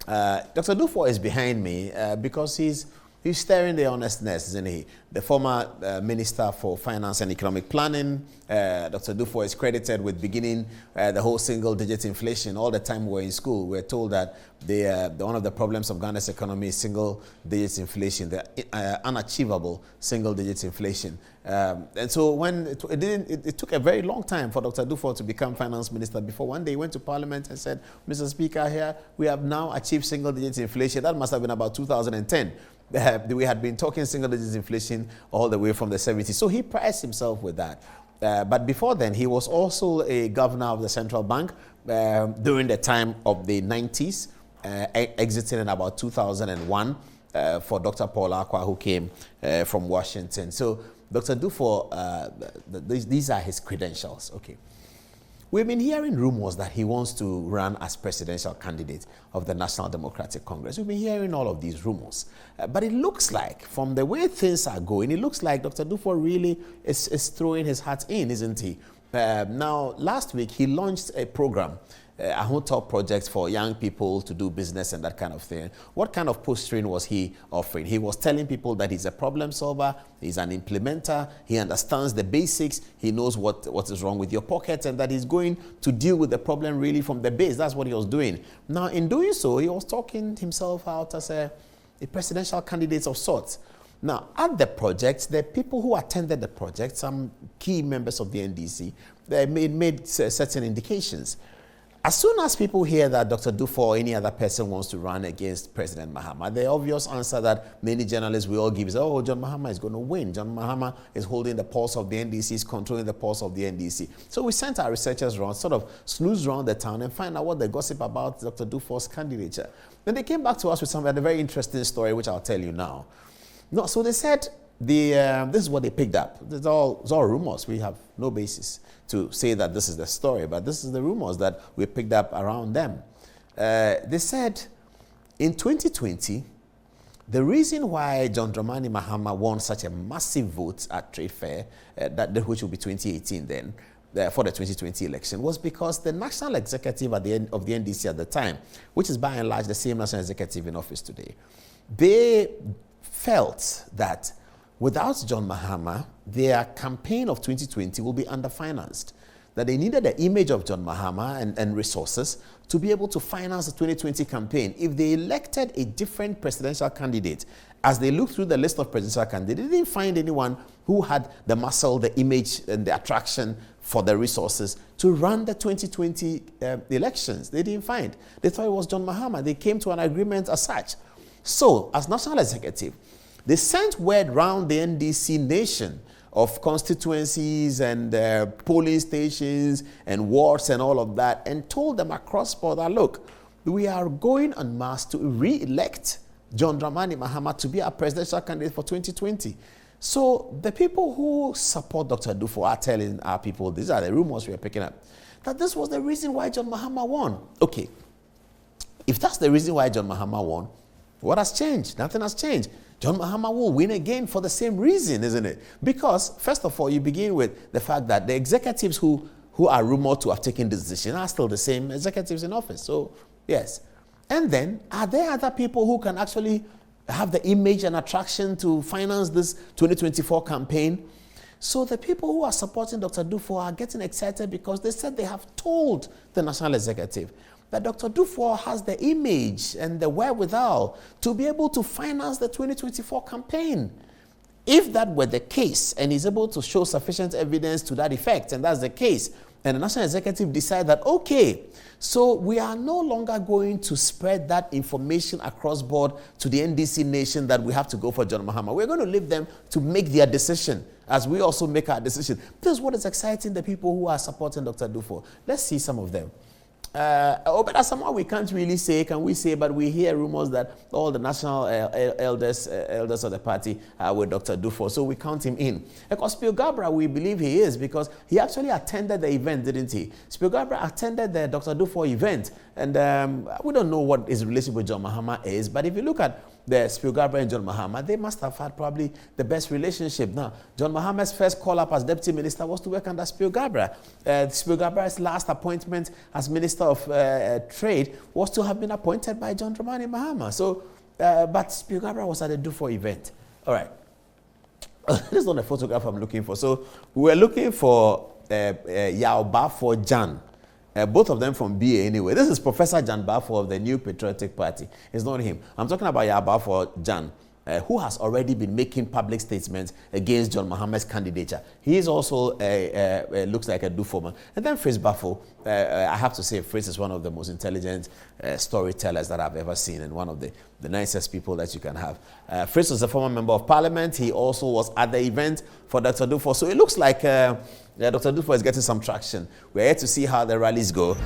Dr. Duffour is behind me because he's staring the honestness, isn't he? The former Minister for Finance and Economic Planning, Dr. Duffour, is credited with beginning the whole single-digit inflation. All the time we were in school, we were told that one of the problems of Ghana's economy is single-digit inflation, the unachievable single-digit inflation. And so when it took a very long time for Dr. Duffour to become Finance Minister before one day he went to Parliament and said, Mr. Speaker, here we have now achieved single-digit inflation. That must have been about 2010. We had been talking single-digit inflation all the way from the 70s. So he prized himself with that. But before then, he was also a governor of the central bank during the time of the 90s, exiting in about 2001 for Dr. Paul Akwa, who came from Washington. So Dr. Duffour, these are his credentials. Okay. We've been hearing rumors that he wants to run as presidential candidate of the National Democratic Congress. We've been hearing all of these rumors. But it looks like, from the way things are going, it looks like Dr. Duffour really is throwing his hat in, isn't he? Now, last week, he launched a program, a hotel project for young people to do business and that kind of thing. What kind of posturing was he offering? He was telling people that he's a problem solver, he's an implementer, he understands the basics, he knows what is wrong with your pocket, and that he's going to deal with the problem really from the base. That's what he was doing. Now, in doing so, he was talking himself out as a presidential candidate of sorts. Now, at the project, the people who attended the project, some key members of the NDC, they made certain indications. As soon as people hear that Dr. Duffour or any other person wants to run against President Mahama, the obvious answer that many journalists will all give is, oh, John Mahama is going to win. John Mahama is holding the pulse of the NDC, is controlling the pulse of the NDC. So we sent our researchers around, sort of snooze around the town and find out what the gossip about Dr. Duffour's candidature. Then they came back to us with a very interesting story, which I'll tell you now. No, so they said, this is what they picked up. It's all rumors. We have no basis to say that this is the story, but this is the rumors that we picked up around them. They said in 2020, the reason why John Dramani Mahama won such a massive vote at Trade Fair, which will be 2018 then, for the 2020 election, was because the national executive at the end of the NDC at the time, which is by and large the same national executive in office today, they felt that without John Mahama, their campaign of 2020 will be underfinanced. That they needed the image of John Mahama and resources to be able to finance the 2020 campaign. If they elected a different presidential candidate, as they looked through the list of presidential candidates, they didn't find anyone who had the muscle, the image, and the attraction for the resources to run the 2020 elections. They didn't find. They thought it was John Mahama. They came to an agreement as such. So, as national executive, they sent word round the NDC nation of constituencies and polling stations and wards and all of that, and told them across board that, look, we are going en masse to re-elect John Dramani Mahama to be our presidential candidate for 2020. So the people who support Dr. Duffour are telling our people, these are the rumors we are picking up, that this was the reason why John Mahama won. Okay, if that's the reason why John Mahama won, what has changed? Nothing has changed. John Mahama will win again for the same reason, isn't it? Because, first of all, you begin with the fact that the executives who are rumored to have taken this decision are still the same executives in office. So, yes. And then, are there other people who can actually have the image and attraction to finance this 2024 campaign? So the people who are supporting Dr. Duffour are getting excited because they said they have told the national executive that Dr. Duffour has the image and the wherewithal to be able to finance the 2024 campaign. If that were the case, and he's able to show sufficient evidence to that effect, and that's the case, and the national executive decide that, okay, so we are no longer going to spread that information across board to the NDC nation that we have to go for John Mahama. We're going to leave them to make their decision as we also make our decision. This is what is exciting the people who are supporting Dr. Duffour. Let's see some of them. But that's someone we can't really say, can we say, but we hear rumors that all the national elders of the party are with Dr. Duffour, so we count him in. Because Spiogabra, we believe he is, because he actually attended the event, didn't he? Spiogabra attended the Dr. Duffour event And we don't know what his relationship with John Mahama is, but if you look at the Spill Gabriel and John Mahama, they must have had probably the best relationship. Now, John Mahama's first call-up as deputy minister was to work under Spill Gabriel. Spill Gabriel's last appointment as Minister of Trade was to have been appointed by John Dramani Mahama. So, but Spill Gabriel was at a Duffour event. All right. This is not a photograph I'm looking for. So, we were looking for Yao Bafo Jan. Both of them from BA anyway. This is Professor Jan Bafo of the New Patriotic Party. It's not him. I'm talking about Yao Bafo Jan, who has already been making public statements against John Mahama's candidature. He is also, looks like a Duffour man. And then Fritz Bafo, I have to say Fritz is one of the most intelligent storytellers that I've ever seen and one of the nicest people that you can have. Fritz was a former member of parliament. He also was at the event for Dr. Duffour. So it looks like Dr. Duffour is getting some traction. We're here to see how the rallies go.